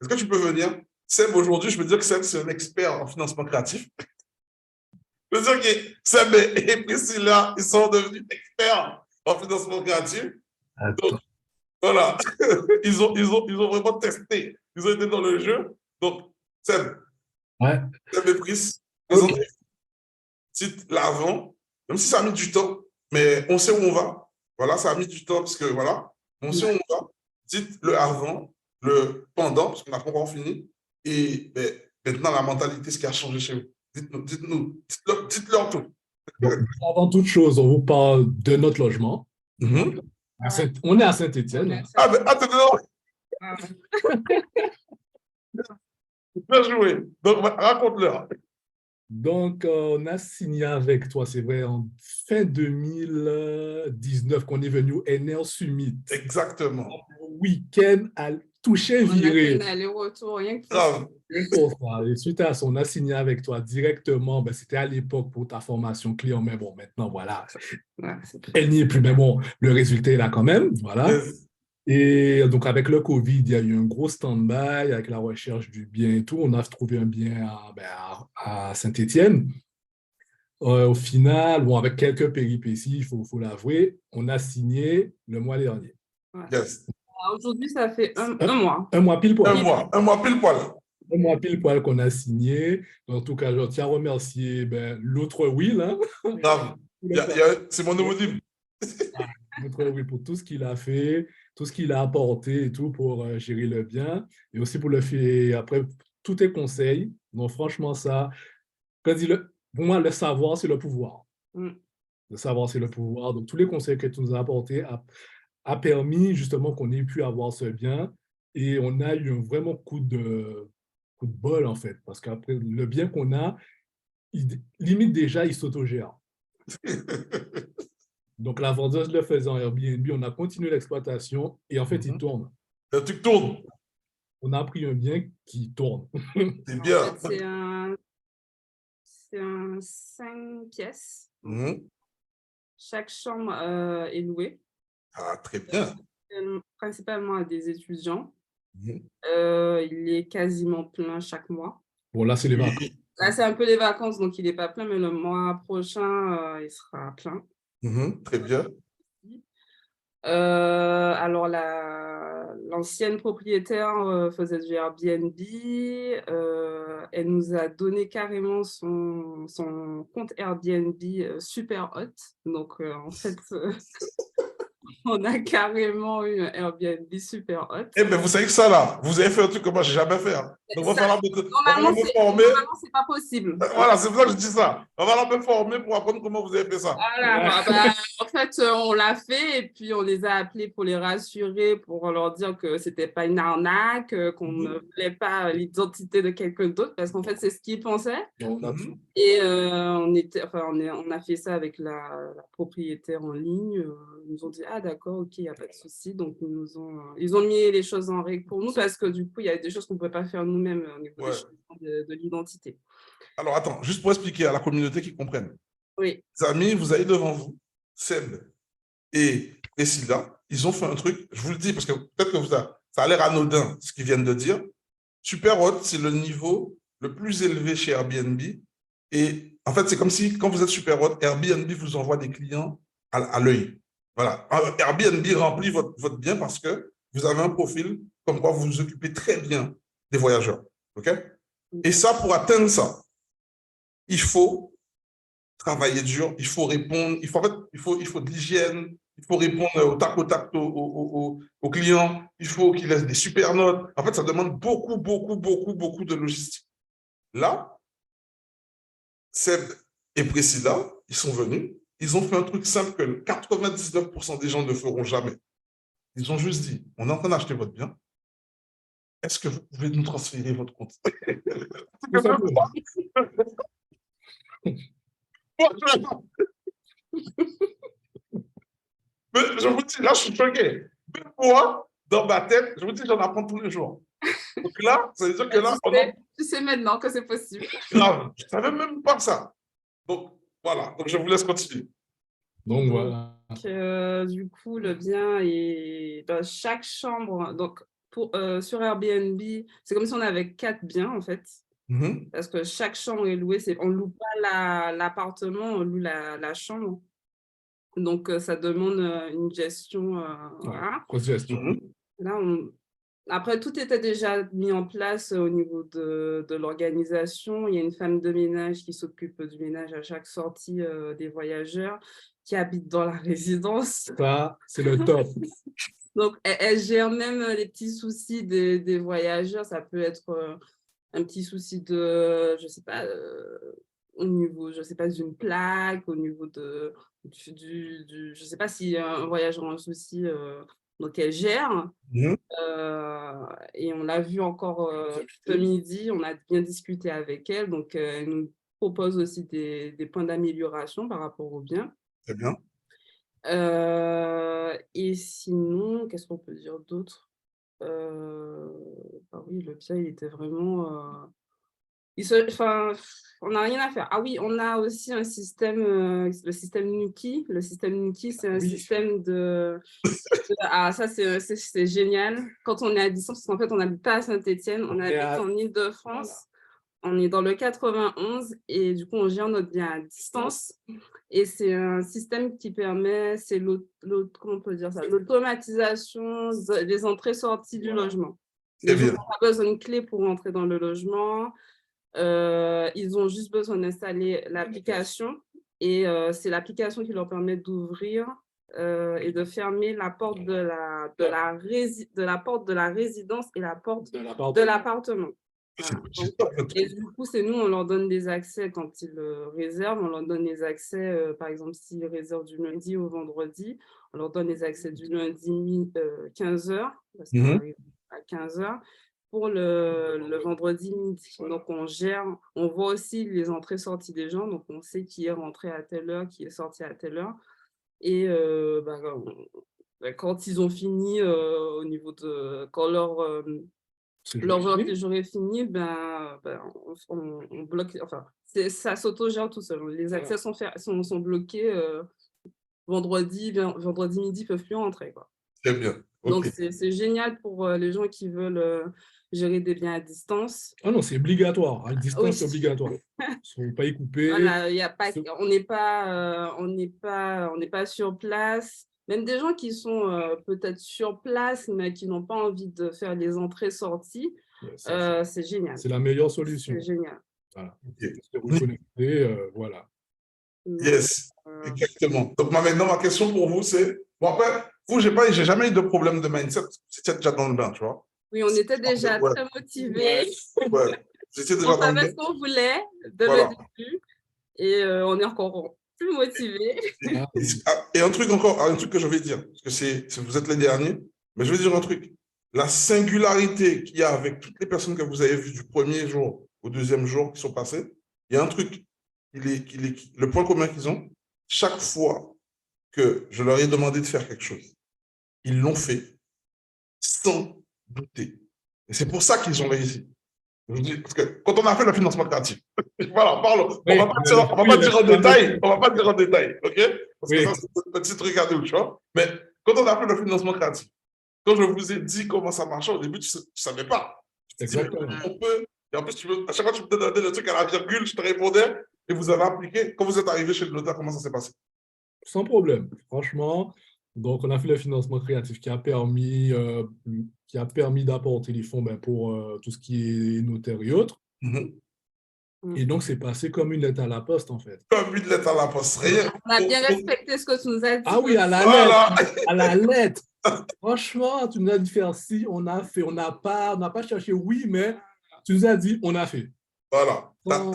Est-ce que tu peux venir? Seb, aujourd'hui, je peux dire que Seb, c'est un expert en financement créatif. Je veux dire que Seb et Priscilla, ils sont devenus experts en financement créatif. Donc, Attends. voilà. Ils ont vraiment testé. Ils ont été dans le jeu. Donc, Seb, Ouais. Seb et Pris, Ok. présentez site l'avant, même si ça a mis du temps, mais on sait où on va. Voilà, ça a mis du temps parce que voilà, on sait où on va. Dites le avant, le pendant, parce qu'on n'a pas encore fini. Et ben, maintenant, la mentalité, ce qui a changé chez vous. Dites-leur tout. Bon, avant toute chose, on vous parle de notre logement. Mhm. On est à Saint-Étienne. Ah, ben, attendez, bien joué. Donc, raconte-leur. Donc, on a signé avec toi, c'est vrai, en fin 2019 qu'on est venu au NR Summit. Exactement. Week-end à toucher On a fait viré. un aller-retour, rien que pour Grave. Pour ça. Et suite à ça, on a signé avec toi directement. Ben, c'était à l'époque pour ta formation client, mais bon, maintenant, voilà. Ouais, c'est Elle n'y est plus, mais bon, le résultat est là quand même. Voilà. Yes. Et donc, avec le COVID, il y a eu un gros stand-by avec la recherche du bien et tout. On a trouvé un bien à Saint-Étienne. Au final, bon, avec quelques péripéties, il faut l'avouer, on a signé le mois dernier. Ouais. Yes. Aujourd'hui, ça fait un mois. Un mois pile poil. Un mois pile poil. Un mois pile poil qu'on a signé. En tout cas, je tiens à remercier l'autre Will. Hein. Grave. C'est mon homonyme. L'autre Will pour tout ce qu'il a fait, tout ce qu'il a apporté et tout pour gérer le bien. Et aussi pour le faire, après, tous tes conseils. Donc, franchement, ça, pour moi, le savoir, c'est le pouvoir. Mm. Le savoir, c'est le pouvoir. Donc, tous les conseils que tu nous as apportés a permis justement qu'on ait pu avoir ce bien. Et on a eu un vraiment coup de bol, en fait. Parce qu'après, le bien qu'on a, limite déjà, il s'autogère. Donc, la vendeuse le faisait en Airbnb, on a continué l'exploitation et en fait, il tourne. Le truc tourne. On a pris un bien qui tourne. C'est bien. En fait, c'est un 5 pièces. Mhm. Chaque chambre est louée. Ah, très bien. Principalement à des étudiants. Mhm. Il est quasiment plein chaque mois. Bon, là, c'est les vacances. Là, c'est un peu les vacances, donc il n'est pas plein, mais le mois prochain, il sera plein. Mhm. Très bien. Alors, l'ancienne propriétaire faisait du Airbnb. Elle nous a donné carrément son compte Airbnb super hot. Donc, en fait, on a carrément eu un Airbnb super hot. Eh bien, vous savez que ça, là, vous avez fait un truc que moi, je n'ai jamais fait. Hein. Donc, il va falloir Normalement, me former. Normalement, c'est pas possible. Voilà, c'est pour ça que je dis ça. Il va falloir me former pour apprendre comment vous avez fait ça. Voilà, en fait, on l'a fait et puis on les a appelés pour les rassurer, pour leur dire que c'était pas une arnaque, qu'on ne voulait pas l'identité de quelqu'un d'autre, parce qu'en fait, c'est ce qu'ils pensaient. Et on a fait ça avec la propriétaire en ligne. Ils nous ont dit, ah d'accord, ok, il n'y a pas de souci. Donc, ils ont mis les choses en règle pour nous, parce que du coup, il y a des choses qu'on ne pouvait pas faire nous-mêmes au niveau de l'identité. Alors, attends, juste pour expliquer à la communauté qui comprenne. Oui. Les amis, vous avez devant vous Seb et Priscilla. Ils ont fait un truc, je vous le dis, parce que peut-être que ça a l'air anodin, ce qu'ils viennent de dire. Super hot, c'est le niveau le plus élevé chez Airbnb. Et en fait, c'est comme si, quand vous êtes super hot, Airbnb vous envoie des clients à l'œil. Voilà. Airbnb remplit votre bien parce que vous avez un profil comme quoi vous vous occupez très bien des voyageurs. OK? Et ça, pour atteindre ça, il faut travailler dur, il faut répondre, il faut de l'hygiène, il faut répondre au tac aux clients, il faut qu'ils laissent des super notes. En fait, ça demande beaucoup de logistique. Là, Seb et Priscilla, ils sont venus, ils ont fait un truc simple que 99% des gens ne feront jamais. Ils ont juste dit, on est en train d'acheter votre bien, est-ce que vous pouvez nous transférer votre compte? Mais je vous dis, là, je suis choqué. Même moi, dans ma tête, je vous dis, j'en apprends tous les jours. Donc là, ça veut dire que là, tu sais maintenant que c'est possible. Grave, je ne savais même pas ça. Donc, voilà, donc je vous laisse continuer. Donc, voilà. Du coup, le bien est dans chaque chambre. Donc, sur Airbnb, c'est comme si on avait 4 biens, en fait, parce que chaque chambre est louée. On ne loue pas l'appartement, on loue la chambre. Donc, ça demande une gestion. Voilà. Grosse gestion. Là, après, tout était déjà mis en place au niveau de l'organisation. Il y a une femme de ménage qui s'occupe du ménage à chaque sortie des voyageurs qui habitent dans la résidence. Ça, c'est le top. Donc, elle gère même les petits soucis des voyageurs. Ça peut être un petit souci de, je ne sais pas, au niveau, je sais pas, d'une plaque, au niveau je ne sais pas si un voyageur a un souci, donc elle gère. Et on l'a vu encore ce midi, on a bien discuté avec elle, donc elle nous propose aussi des points d'amélioration par rapport au bien. Très bien. Et sinon, qu'est-ce qu'on peut dire d'autre? Oui, le bien, il était vraiment... on n'a rien à faire. Ah oui, on a aussi un système, le système Nuki. Le système Nuki, c'est un système de... Ah, ça, c'est génial. Quand on est à distance, parce qu'en fait, on n'habite pas à Saint-Étienne, on habite en Île-de-France. Voilà. On est dans le 91 et du coup, on gère notre bien à distance. Et c'est un système qui permet, c'est comment on peut dire ça, l'automatisation des entrées-sorties du logement. Les gens n'ont pas besoin de clé pour entrer dans le logement. Ils ont juste besoin d'installer l'application et c'est l'application qui leur permet d'ouvrir et de fermer la porte de la porte de la résidence et la porte de l'appartement. Voilà. Et du coup, c'est nous, on leur donne des accès quand ils réservent. On leur donne les accès, par exemple, s'ils réservent du lundi au vendredi, on leur donne les accès du lundi 15h, parce qu'on arrive à 15h, pour le vendredi midi. Donc, on gère, on voit aussi les entrées-sorties des gens, donc on sait qui est rentré à telle heure, qui est sorti à telle heure. Et quand ils ont fini, au niveau de... Quand leur jour est fini, on bloque... Enfin, ça s'autogère tout seul. Les accès sont bloqués. Vendredi midi, ils ne peuvent plus rentrer, quoi. Très bien. Okay. Donc, c'est génial pour les gens qui veulent gérer des biens à distance. Ah non, c'est obligatoire. À distance, c'est obligatoire. Ils ne sont pas y couper. Voilà, on n'est pas sur place. Même des gens qui sont peut-être sur place, mais qui n'ont pas envie de faire les entrées-sorties, c'est génial. C'est la meilleure solution. C'est génial. Voilà. Vous connectez, voilà. Yes, exactement. Donc maintenant, ma question pour vous, c'est... Bon, après, vous, j'ai jamais eu de problème de mindset. C'était déjà dans le bain, tu vois. Oui, on était déjà très motivés. Ouais. On savait ce qu'on voulait de le début. Et on est encore plus motivés. Et un truc que je vais dire, parce que vous êtes les derniers, mais je vais dire un truc. La singularité qu'il y a avec toutes les personnes que vous avez vues du premier jour au deuxième jour qui sont passées, il y a un truc, le point commun qu'ils ont, chaque fois que je leur ai demandé de faire quelque chose, ils l'ont fait sans douter. Et c'est pour ça qu'ils ont réussi. Je dis, parce que quand on a fait le financement créatif, voilà, parlons. On ne va pas dire en détail, ok? Parce que ça, c'est un petit truc à nous, tu vois. Mais quand on a fait le financement créatif, quand je vous ai dit comment ça marchait, au début, tu ne savais pas. Exactement. On peut, et en plus, à chaque fois que tu me donnais le truc à la virgule, je te répondais, et vous avez appliqué. Quand vous êtes arrivé chez le notaire, comment ça s'est passé? Sans problème, franchement. Donc, on a fait le financement créatif qui a permis d'apporter les fonds pour tout ce qui est notaire et autres. Et donc, c'est passé comme une lettre à la poste, en fait. Comme une lettre à la poste, rien. On a bien respecté ce que tu nous as dit. Ah oui, à la lettre. À la lettre. Franchement, tu nous as dit faire ci, on a fait. On n'a pas cherché oui, mais tu nous as dit, on a fait. Voilà. Voilà.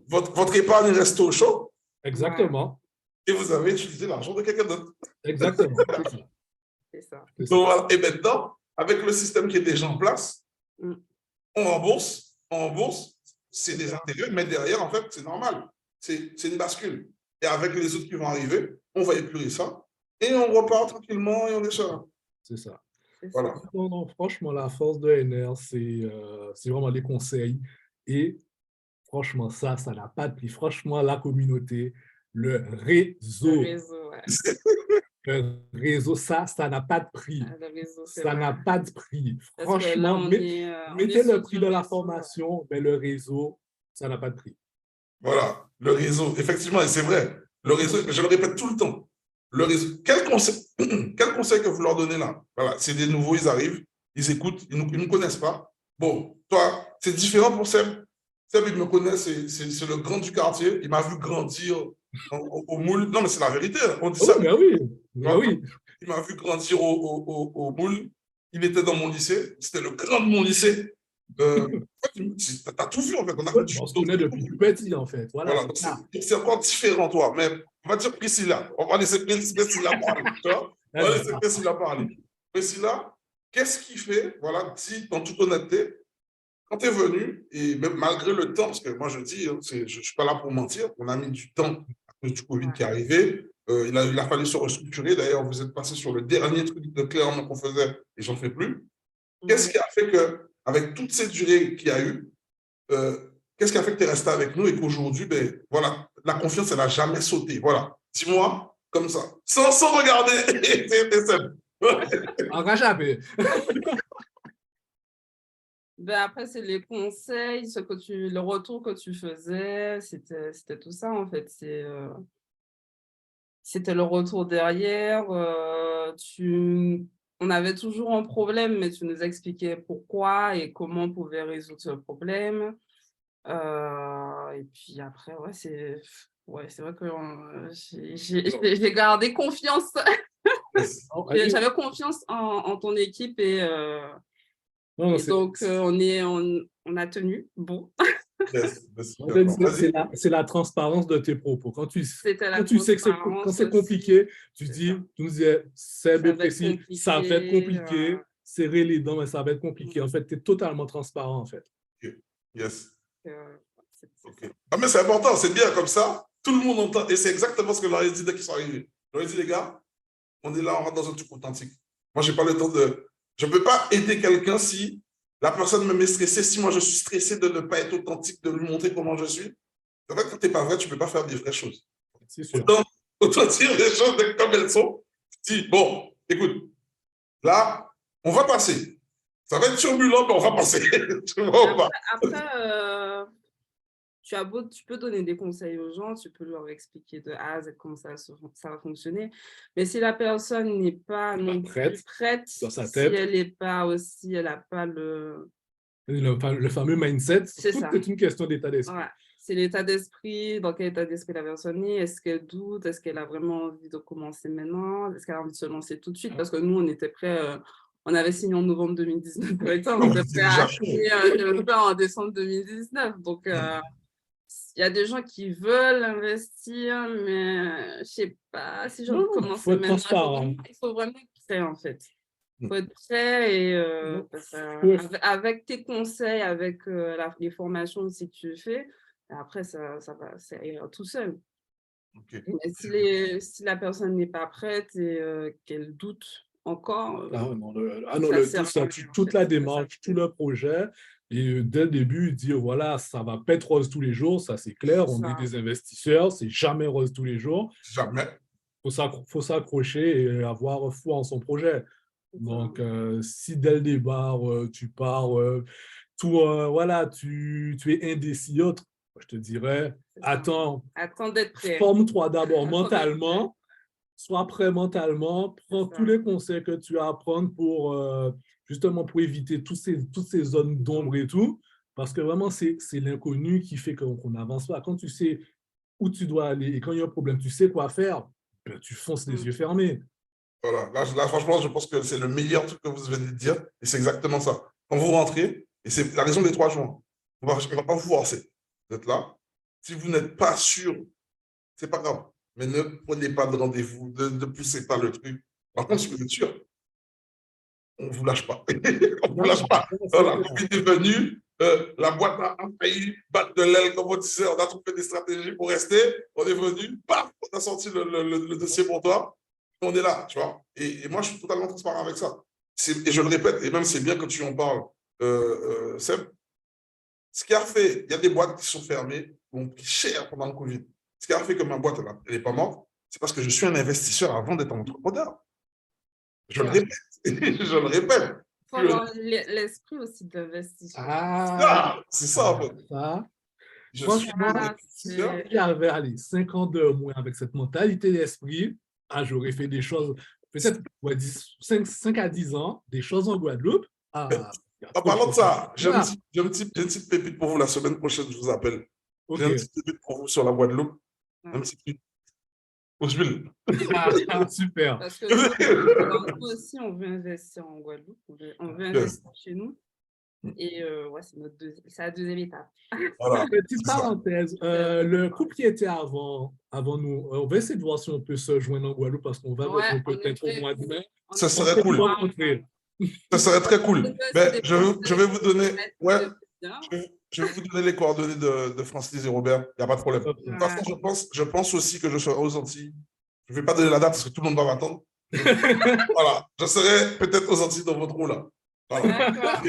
Votre épargne reste au chaud. Exactement. Et vous avez utilisé l'argent de quelqu'un d'autre. Exactement. C'est ça. Donc, voilà. Et maintenant, avec le système qui est déjà en place, on rembourse, c'est des intérêts, mais derrière, en fait, c'est normal. C'est une bascule. Et avec les autres qui vont arriver, on va épurer ça et on repart tranquillement et on est serein. C'est ça. Voilà. Non, franchement, la force de NR, c'est vraiment les conseils. Et franchement, ça n'a pas de prix. Franchement, la communauté, le réseau. Le réseau, ouais. Le réseau, ça n'a pas de prix. Le réseau, c'est Ça vrai. n'a pas de prix. Parce que là, Franchement, on est mettez le sur prix du de la réseau. formation, mais le réseau, ça n'a pas de prix. Voilà, le réseau, effectivement, et c'est vrai. Le réseau, je le répète tout le temps. Le réseau, quel conseil que vous leur donnez là? Voilà, c'est des nouveaux, ils arrivent, ils écoutent, ils ne nous connaissent pas. Bon, toi, c'est différent pour Seb. Seb, il me connaît, c'est le grand du quartier. Il m'a vu grandir au moule. Non, mais c'est la vérité, hein. On dit Oui, ça. mais oui, mais oui. Il m'a vu grandir au moule. Il était dans mon lycée. C'était le grand de mon lycée. En fait, tu as tout vu, en fait. On a fait du On se judo. connaît depuis tout petit, en fait. Voilà, Voilà, c'est donc ça. c'est encore différent, toi. Mais on va dire Priscilla. On va laisser Priscilla parler. Tu vois? On va Vas-y. laisser Priscilla parler. Priscilla, qu'est-ce qui fait, voilà, dis en toute honnêteté, quand tu es venu, et même malgré le temps, parce que moi je dis, hein, je ne suis pas là pour mentir, on a mis du temps à cause du Covid qui est arrivé. Il a fallu se restructurer. D'ailleurs, vous êtes passé sur le dernier truc de clé en main qu'on faisait et j'en fais plus. Qu'est-ce qui a fait que, avec toute cette durée qu'il y a eu, qu'est-ce qui a fait que tu es resté avec nous et qu'aujourd'hui, ben, voilà, la confiance, elle n'a jamais sauté. Voilà. Dis-moi, comme ça, sans regarder. Enragé. Ben après, c'est les conseils, le retour que tu faisais, c'était tout ça, en fait. C'était le retour derrière. On avait toujours un problème, mais tu nous expliquais pourquoi et comment on pouvait résoudre ce problème. Et puis après, c'est vrai que j'ai gardé confiance. J'avais confiance en ton équipe et Non, donc on a tenu. Bon, c'est la transparence de tes propos. Quand tu sais que quand c'est compliqué, tu nous disais, c'est bien précis, ça va être compliqué, serrer les dents, mais ça va être compliqué. En fait, tu es totalement transparent, en fait. Yes. Okay. Ah, mais c'est important, c'est bien comme ça. Tout le monde entend. Et c'est exactement ce que je leur ai dit dès qu'ils sont arrivés. Je leur ai dit, les gars, on est là, on rentre dans un truc authentique. Moi, je n'ai pas le temps de. Je ne peux pas aider quelqu'un si la personne me met stressé, si moi je suis stressé de ne pas être authentique, de lui montrer comment je suis. En fait, quand tu n'es pas vrai, tu ne peux pas faire des vraies choses. C'est sûr. Autant dire les choses comme elles sont. Tu dis, bon, écoute, là, on va passer. Ça va être turbulent, mais on va passer. Tu vois ou pas? Après, tu peux donner des conseils aux gens, tu peux leur expliquer de A à Z comment ça va fonctionner. Mais si la personne n'est pas non plus prête, dans sa si tête, elle n'est pas aussi, elle n'a pas le fameux mindset, c'est une question d'état d'esprit. Ouais. C'est l'état d'esprit, dans quel état d'esprit la personne est, est-ce qu'elle doute, est-ce qu'elle a vraiment envie de commencer maintenant, est-ce qu'elle a envie de se lancer tout de suite, parce que nous, on était prêts, on avait signé en novembre 2019, on était prêts à signer en décembre 2019, donc il y a des gens qui veulent investir, mais je ne sais pas si j'ai envie de commencer maintenant. Il faut vraiment être prêt, en fait. Il faut être prêt et avec tes conseils, avec les formations aussi que tu fais, après, ça ira tout seul. Okay. Mais si la personne n'est pas prête et qu'elle doute encore, toute la démarche, tout le projet, et dès le début, dire voilà, ça ne va pas être rose tous les jours, ça c'est clair, on est des investisseurs, c'est jamais rose tous les jours. Jamais. Il faut s'accrocher et avoir foi en son projet. Donc, si dès le départ, tu pars, voilà, tu es indécis autre, je te dirais, attends d'être prêt. Forme-toi d'abord mentalement, sois prêt mentalement, prends tous les conseils que tu as à prendre justement pour éviter toutes ces zones d'ombre et tout, parce que vraiment, c'est l'inconnu qui fait qu'on n'avance pas. Quand tu sais où tu dois aller et quand il y a un problème, tu sais quoi faire, ben, tu fonces les yeux fermés. Voilà, là, franchement, je pense que c'est le meilleur truc que vous venez de dire, et c'est exactement ça. Quand vous rentrez, et c'est la raison des 3 jours, on ne va pas vous forcer. Vous êtes là. Si vous n'êtes pas sûr, ce n'est pas grave, mais ne prenez pas de rendez-vous, ne poussez pas le truc. Par contre, si vous êtes sûr, on ne vous lâche pas. On ne vous lâche pas. Voilà, Covid est venu, la boîte a failli battre de l'aile, comme on disait, on a trouvé des stratégies pour rester, on est venu, paf, on a sorti le dossier pour toi. On est là, tu vois. Et moi, je suis totalement transparent avec ça. Et je le répète, et même c'est bien que tu en parles, Seb. Ce qui a fait, il y a des boîtes qui sont fermées, qui ont pris cher pendant le Covid. Ce qui a fait que ma boîte, elle n'est pas morte, c'est parce que je suis un investisseur avant d'être un entrepreneur. Je le Ouais. répète. Je le répète. Il faut avoir l'esprit aussi d'investissement. C'est ça, en fait. Ça, Je franchement, suis un investisseur. si j'avais allez, 5 ans de moins avec cette mentalité d'esprit, j'aurais fait des choses, peut-être 5 à 10 ans, des choses en Guadeloupe. Il y a En trop parlant de choses. ça, j'ai Voilà. une petite pépite pour vous la semaine prochaine, je vous appelle. Ok. J'ai une petite pépite pour vous sur la Guadeloupe. Ouais. Un petit truc aux huiles. Super. Parce que nous aussi, on veut investir en Guadeloupe, on veut investir chez nous. Et ouais, c'est la deuxième étape. Voilà. Petite c'est ça. parenthèse, le couple qui était avant nous, on va essayer de voir si on peut se joindre en Guadeloupe parce qu'on va Ouais, peut-être au mois de mai. Ça serait cool. Ça serait très cool. Mais je vais vous donner, je vais vous donner les coordonnées de Francis et Robert. Il n'y a pas de problème. De toute façon, je pense aussi que je serai aux Antilles. Je ne vais pas donner la date parce que tout le monde va m'attendre. Voilà. Je serai peut-être aux Antilles dans votre rôle là. Voilà.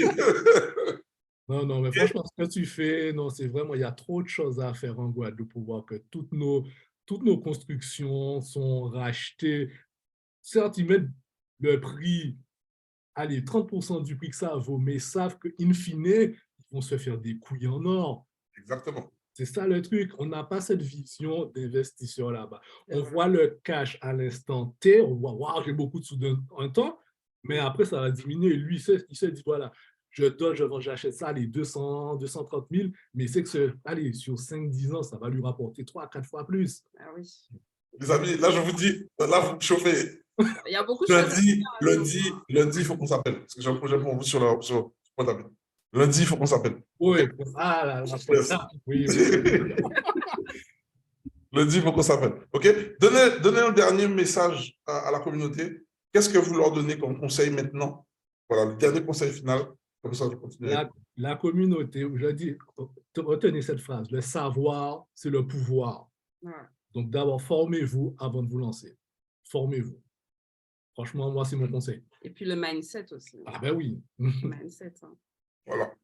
Non, mais franchement, ce que tu fais, non, c'est vraiment, il y a trop de choses à faire en Guadeloupe pour voir que toutes nos constructions sont rachetées. Certes, ils mettent le prix, allez, 30% du prix que ça vaut, mais ils savent qu'in fine, ils vont se faire des couilles en or. Exactement. C'est ça le truc. On n'a pas cette vision d'investisseur là-bas. On voit le cash à l'instant T, on voit, waouh, j'ai beaucoup de sous d'un temps, mais après, ça va diminuer. Lui, il se dit, voilà, je donne, je vends, j'achète ça, les 200, 230 000, mais c'est que, allez, sur 5-10 ans, ça va lui rapporter 3-4 fois plus. Ah oui. Les amis, là, je vous dis, là, vous me chauffez. Il y a beaucoup de choses. Lundi, il faut qu'on s'appelle. Parce que j'ai un projet pour vous sur mon tapis. Lundi, il faut qu'on s'appelle. Oui, oui. Lundi, il faut qu'on s'appelle. OK? Donnez un dernier message à la communauté. Qu'est-ce que vous leur donnez comme conseil maintenant? Voilà, le dernier conseil final. Comme ça, je continue. La communauté, je dis, retenez cette phrase, le savoir, c'est le pouvoir. Ouais. Donc, d'abord, formez-vous avant de vous lancer. Formez-vous. Franchement, moi, c'est mon conseil. Et puis le mindset aussi. Ah ben oui. Le mindset. Hein.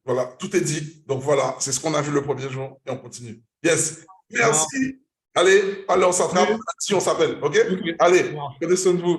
Voilà, tout est dit. Donc voilà, c'est ce qu'on a vu le premier jour et on continue. Yes, merci. Allez, on s'attrape. Si on s'appelle, OK? Allez, prenez soin de vous.